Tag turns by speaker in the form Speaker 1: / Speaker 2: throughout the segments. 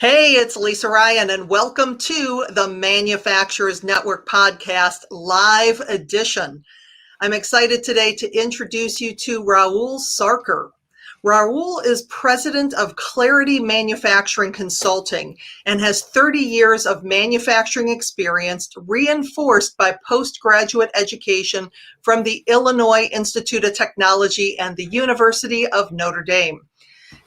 Speaker 1: Hey, it's Lisa Ryan, and welcome to the Manufacturers Network Podcast Live Edition. I'm excited today to introduce you to Rahul Sarkar. Rahul is president of Clarity Manufacturing Consulting and has 30 years of manufacturing experience reinforced by postgraduate education from the Illinois Institute of Technology and the University of Notre Dame.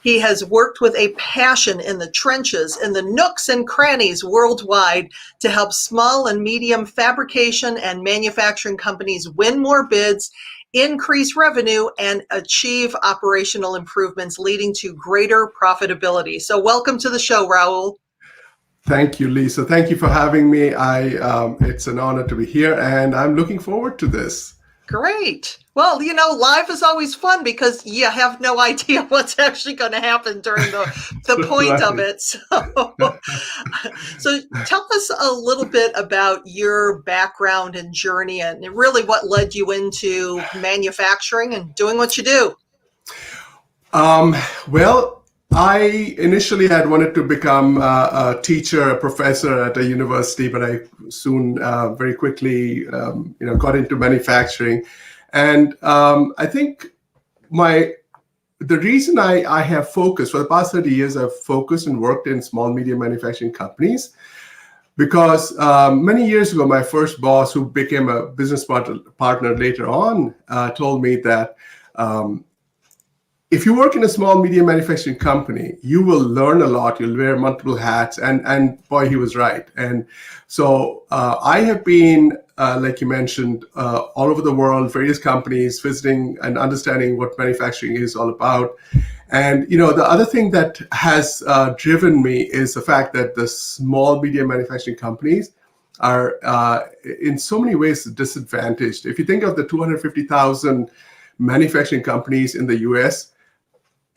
Speaker 1: He has worked with a passion in the trenches, in the nooks and crannies worldwide to help small and medium fabrication and manufacturing companies win more bids, increase revenue, and achieve operational improvements leading to greater profitability. So welcome to the show, Rahul.
Speaker 2: Thank you, Lisa. Thank you for having me. It's an honor to be here, and I'm looking forward to this.
Speaker 1: Great. Well, live is always fun because you have no idea what's actually going to happen during the point
Speaker 2: Right.
Speaker 1: of it. So tell us a little bit about your background and journey and really what led you into manufacturing and doing what you do.
Speaker 2: Well, I initially had wanted to become a teacher, a professor at a university, but I soon very quickly got into manufacturing. And I think the reason I have focused for the past 30 years, I've focused and worked in small, medium manufacturing companies because many years ago, my first boss, who became a business partner later on, told me that if you work in a small, medium manufacturing company, you will learn a lot. You'll wear multiple hats. And boy, he was right. And so I have been, like you mentioned, all over the world, various companies, visiting and understanding what manufacturing is all about. And, the other thing that has driven me is the fact that the small, medium manufacturing companies are in so many ways disadvantaged. If you think of the 250,000 manufacturing companies in the US,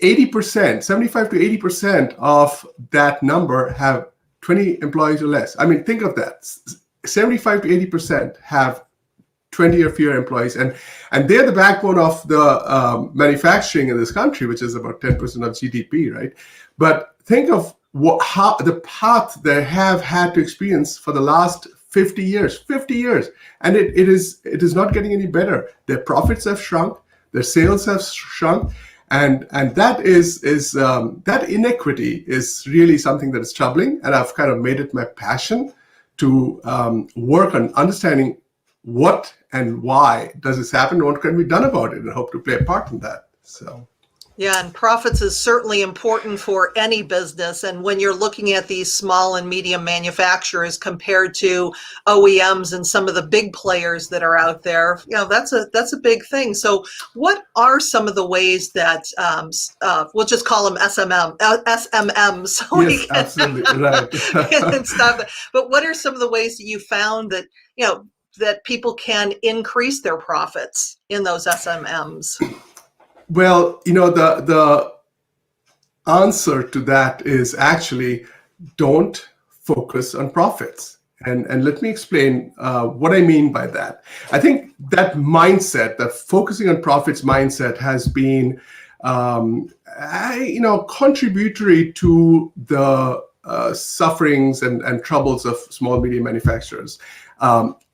Speaker 2: 75 to 80% of that number have 20 employees or less. I mean, think of that. 75 to 80% have 20 or fewer employees. And they're the backbone of the manufacturing in this country, which is about 10% of GDP, right? But think of how the path they have had to experience for the last 50 years, and it is not getting any better. Their profits have shrunk, their sales have shrunk, and that is that inequity is really something that is troubling, and I've kind of made it my passion to work on understanding what and why does this happen, what can be done about it, and hope to play a part in that. So.
Speaker 1: Yeah, and profits is certainly important for any business. And when you're looking at these small and medium manufacturers compared to OEMs and some of the big players that are out there, that's a big thing. So what are some of the ways that we'll just call them SMMs? So
Speaker 2: yes, absolutely right.
Speaker 1: and stuff. But what are some of the ways that you found that that people can increase their profits in those SMMs?
Speaker 2: Well, the answer to that is actually don't focus on profits. And let me explain what I mean by that. I think that mindset, that focusing on profits mindset has been, contributory to the sufferings and troubles of small, medium manufacturers.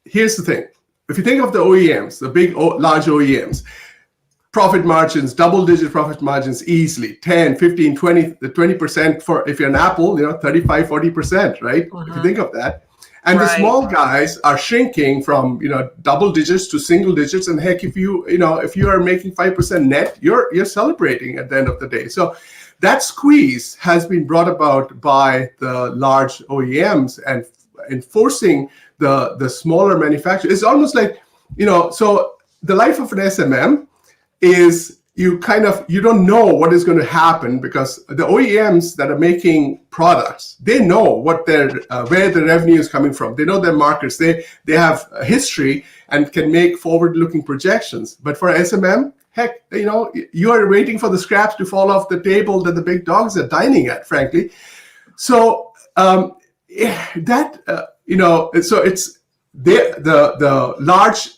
Speaker 2: Here's the thing. If you think of the OEMs, the big, large OEMs, profit margins, double-digit profit margins easily, 10, 15, 20% for, if you're an Apple, 35, 40%, right?
Speaker 1: Uh-huh.
Speaker 2: If you think of that. And
Speaker 1: Right.
Speaker 2: The small guys are shrinking from, double digits to single digits. And heck, if you are making 5% net, you're celebrating at the end of the day. So that squeeze has been brought about by the large OEMs and enforcing the smaller manufacturers. It's almost like, so the life of an SMM is you don't know what is going to happen because the OEMs that are making products, they know what where the revenue is coming from. They know their markets. They have a history and can make forward-looking projections. But for SMM, heck, you are waiting for the scraps to fall off the table that the big dogs are dining at, frankly. So so it's the large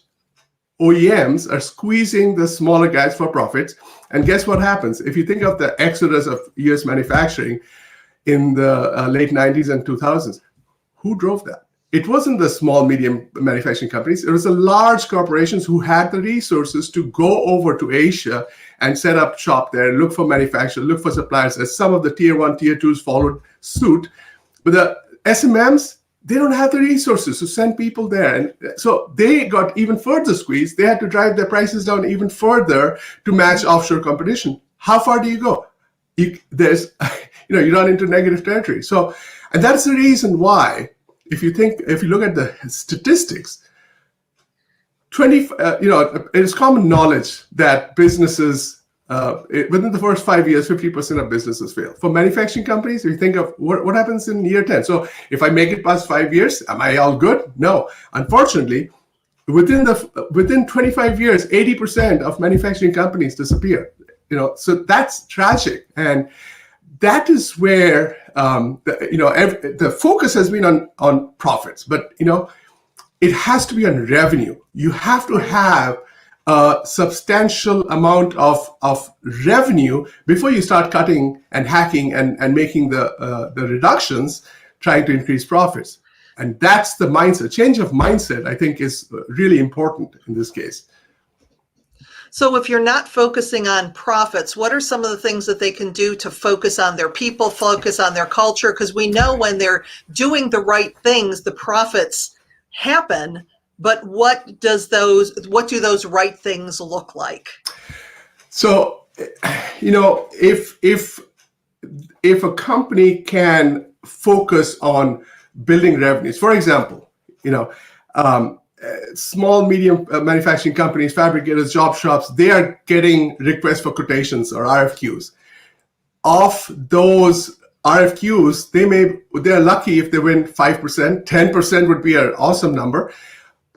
Speaker 2: OEMs are squeezing the smaller guys for profits. And guess what happens? If you think of the exodus of US manufacturing, in the late 90s and 2000s. Who drove that? It wasn't the small, medium manufacturing companies. It was the large corporations who had the resources to go over to Asia and set up shop there, look for manufacturers, look for suppliers, as some of the tier one, tier twos followed suit. But the SMMs, they don't have the resources to send people there. And so they got even further squeezed. They had to drive their prices down even further to match offshore competition. How far do you go? You run into negative territory. So, and that's the reason why, if you look at the statistics, it is common knowledge that businesses, within the first 5 years, 50% of businesses fail. For manufacturing companies, if you think of what happens in year 10. So if I make it past 5 years, am I all good? No. Unfortunately, within 25 years, 80% of manufacturing companies disappear. So that's tragic. And that is where the focus has been on profits, but it has to be on revenue. You have to have a substantial amount of revenue before you start cutting and hacking and making the reductions, trying to increase profits. And that's the mindset. Change of mindset, I think, is really important in this case.
Speaker 1: So if you're not focusing on profits, what are some of the things that they can do to focus on their people, focus on their culture? Because we know when they're doing the right things, the profits happen. But what do those right things look like? So,
Speaker 2: if a company can focus on building revenues, for example, small, medium manufacturing companies, fabricators, job shops, they are getting requests for quotations or RFQs. Of those RFQs, they're lucky if they win 5%, 10% would be an awesome number.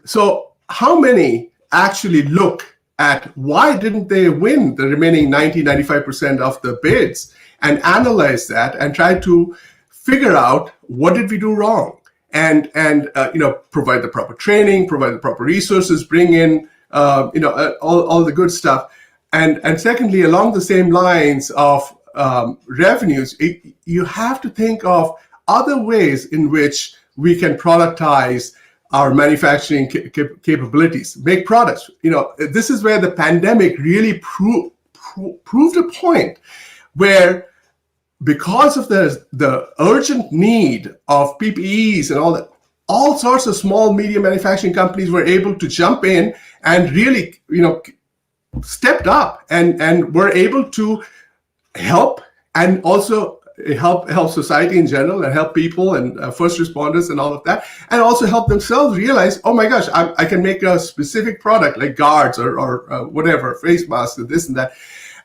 Speaker 2: So how many actually look at why didn't they win the remaining 95% of the bids and analyze that and try to figure out what did we do wrong? And provide the proper training, provide the proper resources, bring in all the good stuff, and secondly, along the same lines of revenues, you have to think of other ways in which we can productize our manufacturing capabilities, make products. This is where the pandemic really proved a point where, because of the urgent need of PPEs and all that, all sorts of small, medium manufacturing companies were able to jump in and really, stepped up and were able to help, and also help society in general, and help people and first responders and all of that, and also help themselves realize, oh my gosh, I can make a specific product like guards or whatever, face masks and this and that.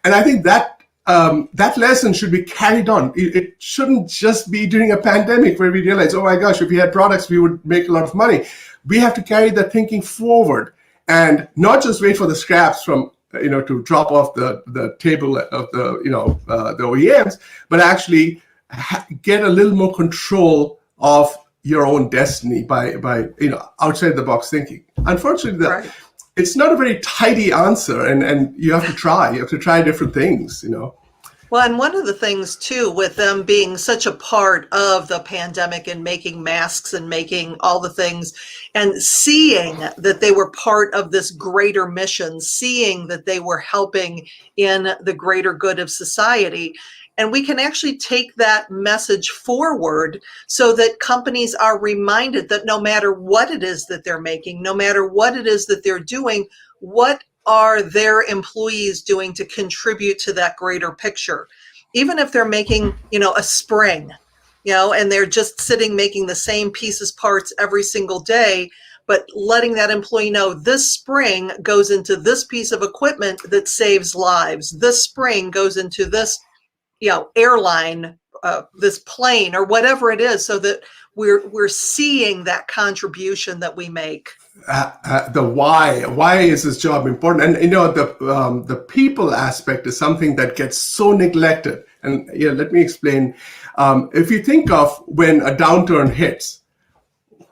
Speaker 2: And I think that lesson should be carried on. It shouldn't just be during a pandemic where we realize, oh my gosh, if we had products, we would make a lot of money. We have to carry that thinking forward and not just wait for the scraps from, to drop off the table of the OEMs, but actually get a little more control of your own destiny by outside the box thinking. Unfortunately,
Speaker 1: right.
Speaker 2: It's not a very tidy answer, and you have to try. You have to try different things,
Speaker 1: Well, and one of the things too, with them being such a part of the pandemic and making masks and making all the things, and seeing that they were part of this greater mission, seeing that they were helping in the greater good of society. And we can actually take that message forward so that companies are reminded that no matter what it is that they're making, no matter what it is that they're doing, what are their employees doing to contribute to that greater picture? Even if they're making, a spring, and they're just sitting making the same pieces, parts every single day, but letting that employee know this spring goes into this piece of equipment that saves lives. This spring goes into this airline, this plane, or whatever it is, so that we're seeing that contribution that we make.
Speaker 2: The why is this job important? And the people aspect is something that gets so neglected. And let me explain. If you think of when a downturn hits,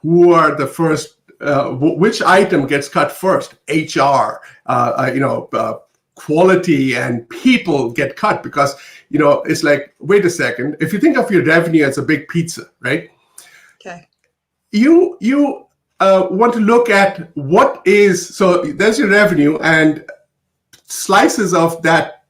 Speaker 2: who are the first? Which item gets cut first? HR, quality and people get cut because, it's like, wait a second, if you think of your revenue as a big pizza, right?
Speaker 1: Okay.
Speaker 2: You want to look at so there's your revenue, and slices of that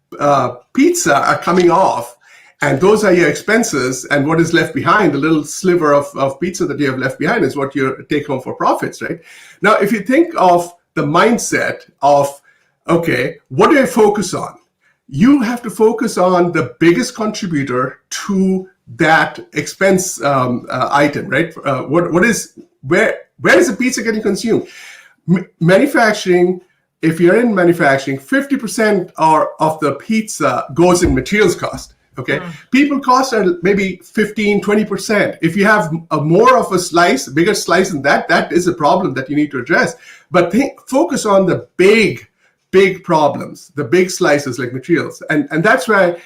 Speaker 2: pizza are coming off, and those are your expenses, and what is left behind, the little sliver of pizza that you have left behind, is what you take home for profits, right? Now, if you think of the mindset of, okay, what do I focus on? You have to focus on the biggest contributor to that expense item, right? Where is the pizza getting consumed? Manufacturing. If you're in manufacturing, 50% of the pizza goes in materials cost. Okay, people costs are maybe 15, 20%. If you have more of a slice, bigger slice than that, that is a problem that you need to address. But focus on the big problems, the big slices like materials. And that's why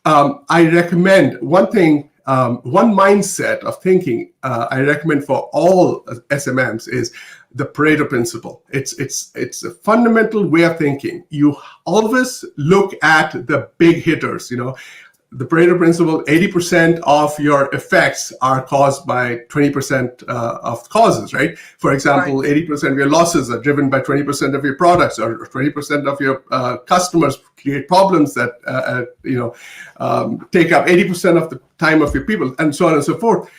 Speaker 2: I recommend one thing, one mindset of thinking I recommend for all SMMs is the Pareto principle. It's a fundamental way of thinking. You always look at the big hitters, The Pareto principle, 80% of your effects are caused by 20% of causes, right? For example, 80% of your losses are driven by 20% of your products, or 20% of your customers create problems that, take up 80% of the time of your people, and so on and so forth.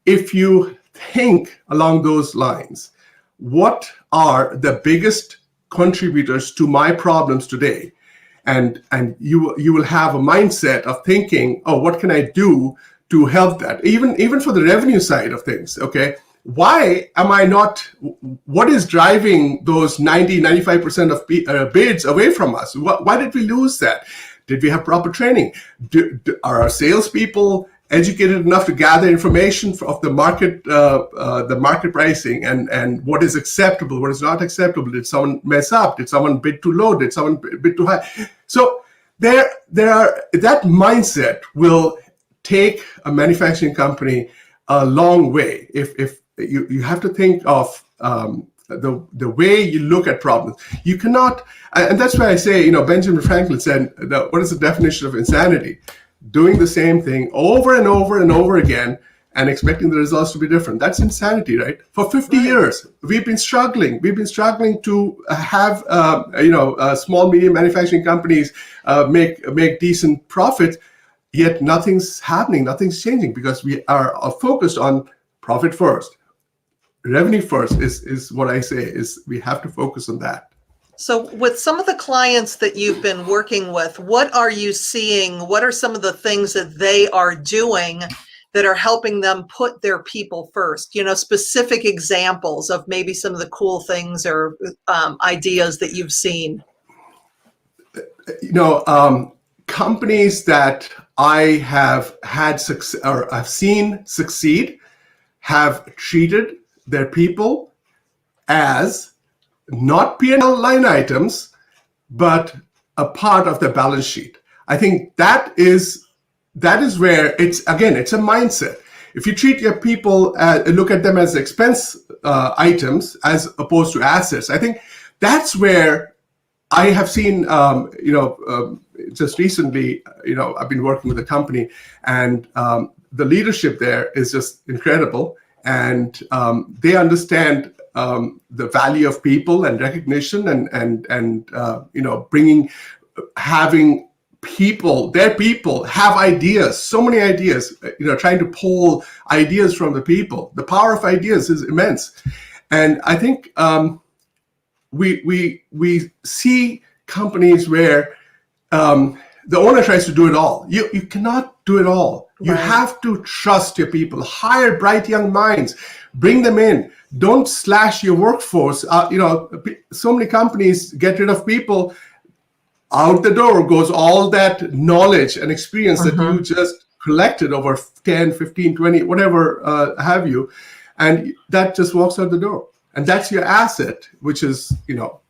Speaker 2: If you think along those lines, what are the biggest contributors to my problems today? And you will have a mindset of thinking, oh, what can I do to help that? Even for the revenue side of things, okay? Why am I not, what is driving those 95% of bids away from us? Why did we lose that? Did we have proper training? Are our salespeople educated enough to gather information of the market pricing and what is acceptable, what is not acceptable? Did someone mess up? Did someone bid too low? Did someone bid too high? So there are, that mindset will take a manufacturing company a long way. If you have to think of the way you look at problems. You cannot, and that's why I say, Benjamin Franklin said, what is the definition of insanity? Doing the same thing over and over and over again and expecting the results to be different. That's insanity, right? For 50 years, we've been struggling. We've been struggling to have, small, medium manufacturing companies make decent profits, yet nothing's happening, nothing's changing because we are focused on profit first. Revenue first is what I say, is we have to focus on that.
Speaker 1: So with some of the clients that you've been working with, what are you seeing? What are some of the things that they are doing that are helping them put their people first? Specific examples of maybe some of the cool things or ideas that you've seen.
Speaker 2: Companies that I have had success or I've seen succeed have treated their people as not P&L line items, but a part of the balance sheet. I think that is where it's a mindset. If you treat your people, look at them as expense items as opposed to assets, I think that's where I have seen, just recently, I've been working with a company, and the leadership there is just incredible. And they understand the value of people and recognition, and having their people have ideas, so many ideas, trying to pull ideas from the people. The power of ideas is immense. And I think we see companies where the owner tries to do it all. You cannot do it all. You have to trust your people. Hire bright young minds. Bring them in. Don't slash your workforce. So many companies get rid of people. Out the door goes all that knowledge and experience that you just collected over 10, 15, 20, whatever have you. And that just walks out the door. And that's your asset, which is,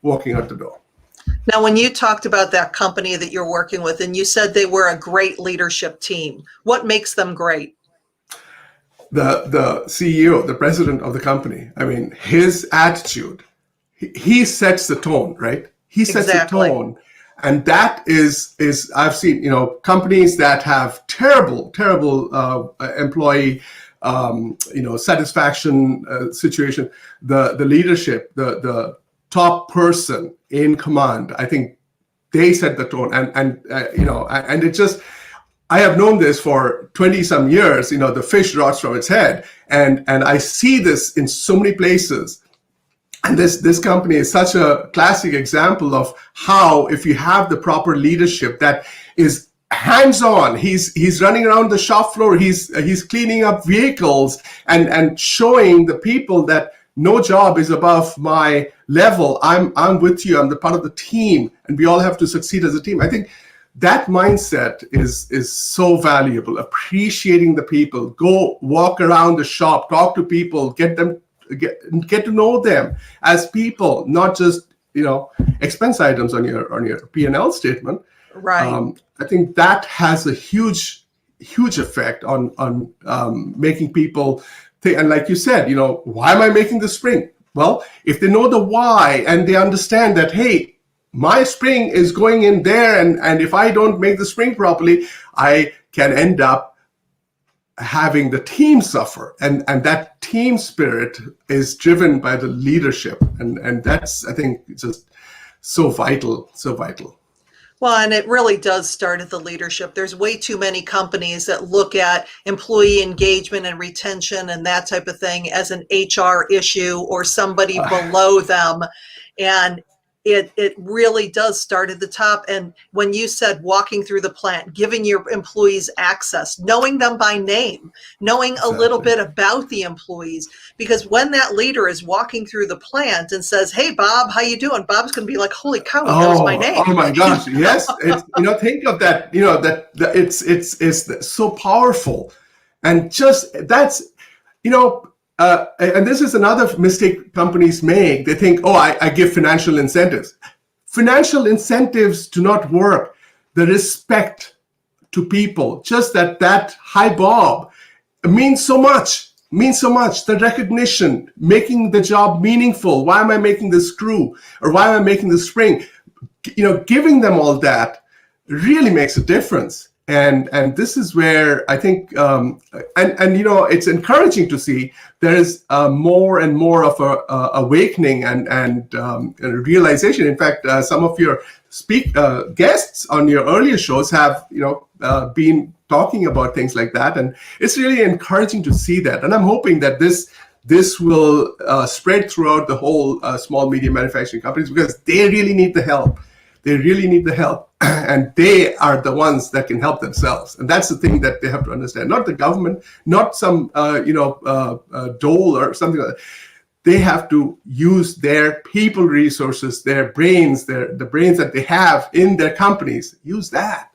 Speaker 2: walking out the door.
Speaker 1: Now, when you talked about that company that you're working with, and you said they were a great leadership team, what makes them great?
Speaker 2: The CEO, the president of the company, his attitude, he sets the tone, right? He sets the tone. And that is I've seen, companies that have terrible employee satisfaction situation. The leadership, the top person in command, I think they set the tone, and it just, I have known this for 20 some years. The fish rots from its head, and I see this in so many places. And this company is such a classic example of how, if you have the proper leadership that is hands-on, he's running around the shop floor, he's cleaning up vehicles and showing the people that no job is above my level. I'm with you. I'm the part of the team, and we all have to succeed as a team. I think that mindset is so valuable. Appreciating the people, go walk around the shop, talk to people, get to know them as people, not just expense items on your P&L statement.
Speaker 1: Right.
Speaker 2: I think that has a huge effect on making people think. And like you said, why am I making the spring? Well, if they know the why and they understand that, hey, my spring is going in there, and if I don't make the spring properly, I can end up having the team suffer, and that team spirit is driven by the leadership, and that's, I think, just so vital.
Speaker 1: Well, and it really does start at the leadership. There's way too many companies that look at employee engagement and retention and that type of thing as an HR issue or somebody below them, and it really does start at the top. And when you said walking through the plant, giving your employees access, knowing them by name, knowing a little bit about the employees, because when that leader is walking through the plant and says, "Hey, Bob, how you doing?" Bob's going to be like, "Holy cow, he knows my name."
Speaker 2: Oh my gosh, yes. Think of that. That it's so powerful, and just that's and this is another mistake companies make. They think, oh, I give financial incentives. Financial incentives do not work. The respect to people, just that hi Bob, means so much. The recognition, making the job meaningful. Why am I making this screw? Or why am I making this spring? Giving them all that really makes a difference. And this is where I think, it's encouraging to see there is more and more of a awakening and a realization. In fact, some of your guests on your earlier shows have been talking about things like that, and it's really encouraging to see that. And I'm hoping that this will spread throughout the whole small medium manufacturing companies, because they really need the help. And they are the ones that can help themselves. And that's the thing that they have to understand. Not the government, not some dole or something like that. They have to use their people resources, their brains, the brains that they have in their companies. Use that.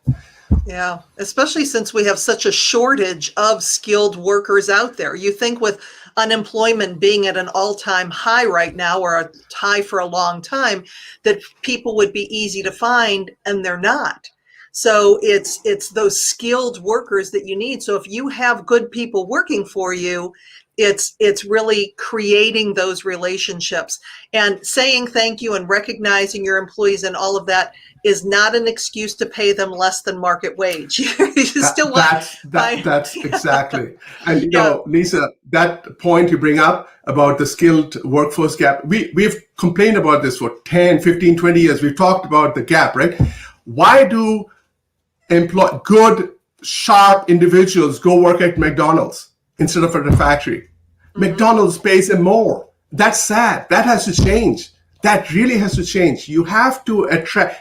Speaker 1: Yeah, especially since we have such a shortage of skilled workers out there. You think with unemployment being at an all-time high right now, or a high for a long time, that people would be easy to find, and they're not. So it's those skilled workers that you need. So if you have good people working for you, it's really creating those relationships, and saying thank you and recognizing your employees and all of that is not an excuse to pay them less than market wage. You still
Speaker 2: that's exactly. And Lisa, that point you bring up about the skilled workforce gap, we've complained about this for 10, 15, 20 years. We've talked about the gap, right? Why do good, sharp individuals go work at McDonald's instead of at a factory? Mm-hmm. McDonald's pays them more. That's sad. That has to change. That really has to change. You have to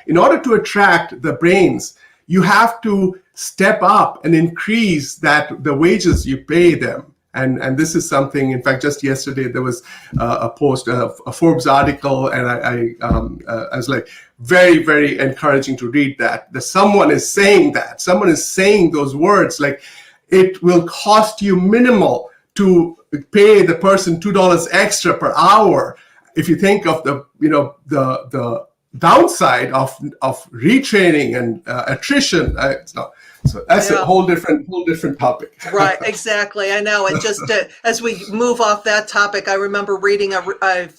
Speaker 2: in order to attract the brains, you have to step up and increase the wages you pay them. And this is something, in fact, just yesterday there was a post, a Forbes article, and I was like, very, very encouraging to read that someone is saying those words, like, it will cost you minimal to pay the person $2 extra per hour. If you think of the downside of retraining and attrition, So that's
Speaker 1: Yeah.
Speaker 2: a whole different topic.
Speaker 1: Right, exactly. I know. And just as we move off that topic, I remember reading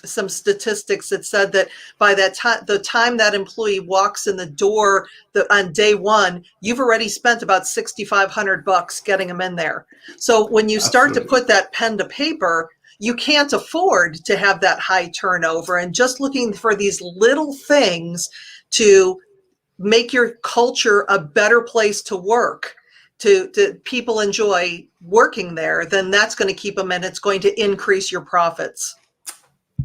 Speaker 1: some statistics that said that by that time, the time that employee walks in the door on day one, you've already spent about $6,500 getting them in there. So when you start to
Speaker 2: Absolutely.
Speaker 1: put that pen to paper, you can't afford to have that high turnover. And just looking for these little things to make your culture a better place to work, to people enjoy working there, then that's going to keep them, and it's going to increase your profits.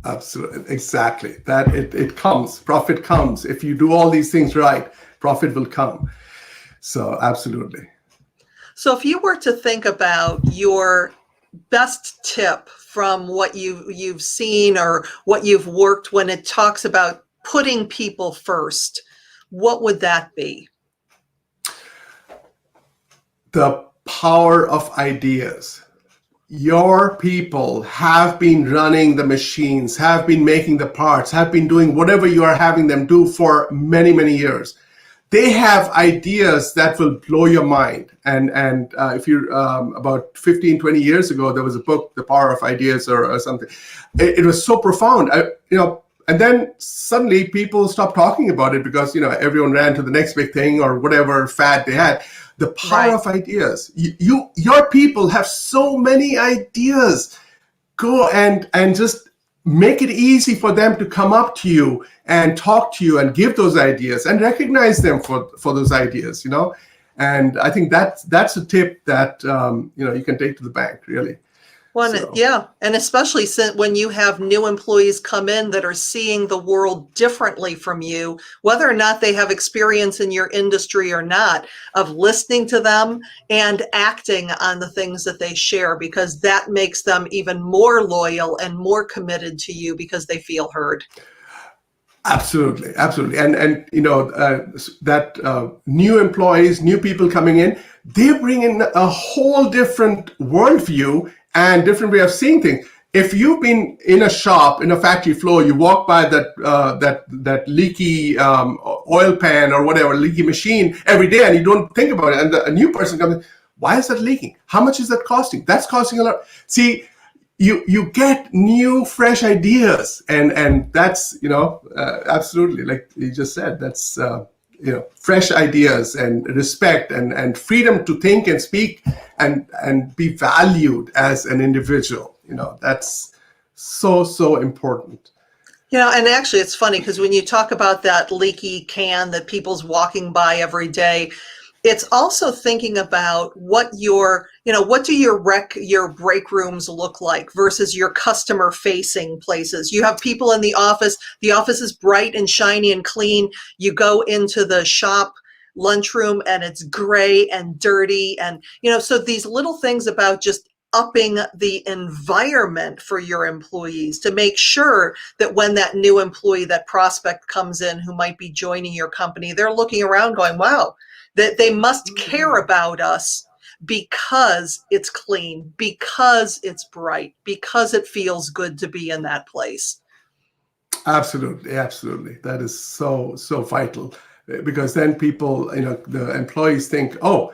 Speaker 2: Absolutely, exactly. That it comes, profit comes. If you do all these things right, profit will come. So absolutely.
Speaker 1: So if you were to think about your best tip from what you've seen or what you've worked when it talks about putting people first, what would that be?
Speaker 2: The power of ideas. Your people have been running the machines, have been making the parts, have been doing whatever you are having them do for many, many years. They have ideas that will blow your mind. And if you about 15, 20 years ago, there was a book, The Power of Ideas or something. It was so profound. And then suddenly people stopped talking about it because, everyone ran to the next big thing or whatever fad they had. The power of ideas. Your people have so many ideas. Go and just make it easy for them to come up to you and talk to you and give those ideas and recognize them for those ideas, And I think that's a tip that, you can take to the bank, really.
Speaker 1: Well, yeah. And especially when you have new employees come in that are seeing the world differently from you, whether or not they have experience in your industry or not, of listening to them and acting on the things that they share, because that makes them even more loyal and more committed to you because they feel heard.
Speaker 2: Absolutely, absolutely, and new employees, new people coming in, they bring in a whole different worldview and different way of seeing things. If you've been in a shop, in a factory floor, you walk by that leaky oil pan or whatever, leaky machine every day, and you don't think about it, and a new person comes in, why is that leaking? How much is that costing? That's costing a lot. See, you get new, fresh ideas, and that's absolutely, like you just said, that's fresh ideas and respect and freedom to think and speak and be valued as an individual. That's so important.
Speaker 1: And actually it's funny because when you talk about that leaky can that people's walking by every day, it's also thinking about what do your break rooms look like versus your customer facing places. You have people in the office is bright and shiny and clean. You go into the shop lunchroom and it's gray and dirty. And, so these little things about just upping the environment for your employees to make sure that when that new employee, that prospect comes in who might be joining your company, they're looking around going, wow, that they must care about us because it's clean, because it's bright, because it feels good to be in that place.
Speaker 2: Absolutely. That is so vital, because then people, the employees think, oh,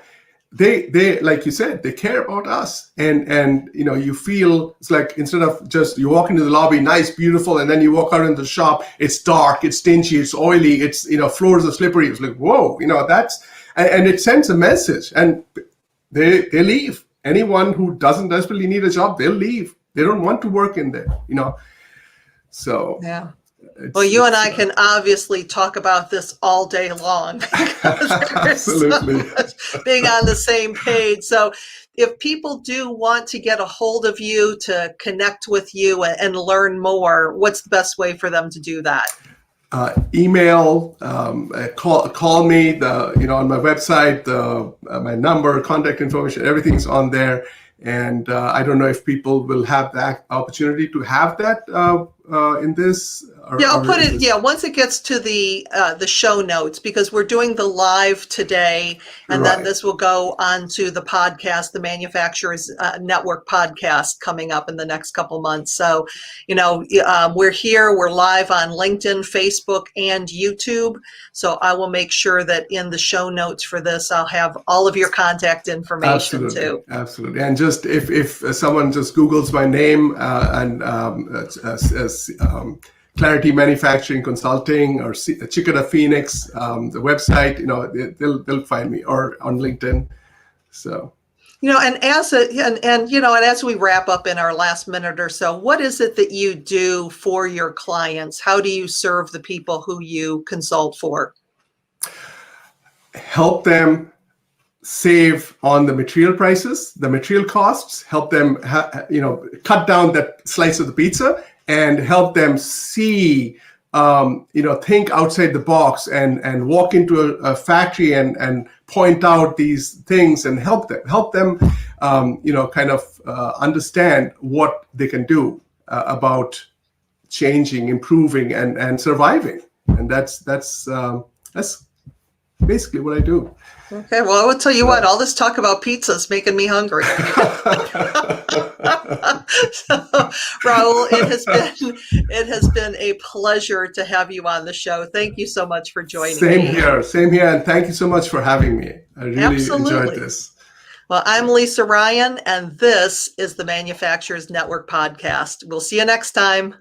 Speaker 2: they like you said, they care about us, and you feel it's like, instead of just you walk into the lobby, nice, beautiful, and then you walk out into the shop, it's dark, it's stingy, it's oily, it's floors are slippery. It's like, whoa, that's, and it sends a message, and they leave. Anyone who doesn't desperately need a job, they'll leave. They don't want to work in there, So
Speaker 1: yeah. Well, you and I can obviously talk about this all day long because
Speaker 2: absolutely
Speaker 1: so much being on the same page. So if people do want to get a hold of you, to connect with you and learn more, what's the best way for them to do that?
Speaker 2: Email, call me, on my website, my number, contact information, everything's on there. And I don't know if people will have that opportunity to have that in this?
Speaker 1: Yeah, I'll put it. Yeah, once it gets to the show notes, because we're doing the live today, and then this will go onto the podcast, the Manufacturers Network podcast, coming up in the next couple months. So, we're here. We're live on LinkedIn, Facebook, and YouTube. So I will make sure that in the show notes for this, I'll have all of your contact information too.
Speaker 2: Absolutely. And just if someone just Googles my name and Clarity Manufacturing Consulting or Chickada Phoenix, the website, they'll find me, or on LinkedIn. So,
Speaker 1: and as we wrap up in our last minute or so, what is it that you do for your clients? How do you serve the people who you consult for?
Speaker 2: Help them save on the material prices, the material costs, help them, cut down that slice of the pizza, and help them see, think outside the box and walk into a factory and point out these things and help them, understand what they can do about changing, improving, and surviving. And that's basically what I do.
Speaker 1: Okay, well, I will tell you what, all this talk about pizza is making me hungry. So, Rahul, it has been a pleasure to have you on the show. Thank you so much for joining me.
Speaker 2: Same here, and thank you so much for having me. I really enjoyed this.
Speaker 1: Well, I'm Lisa Ryan, and this is the Manufacturers Network podcast. We'll see you next time.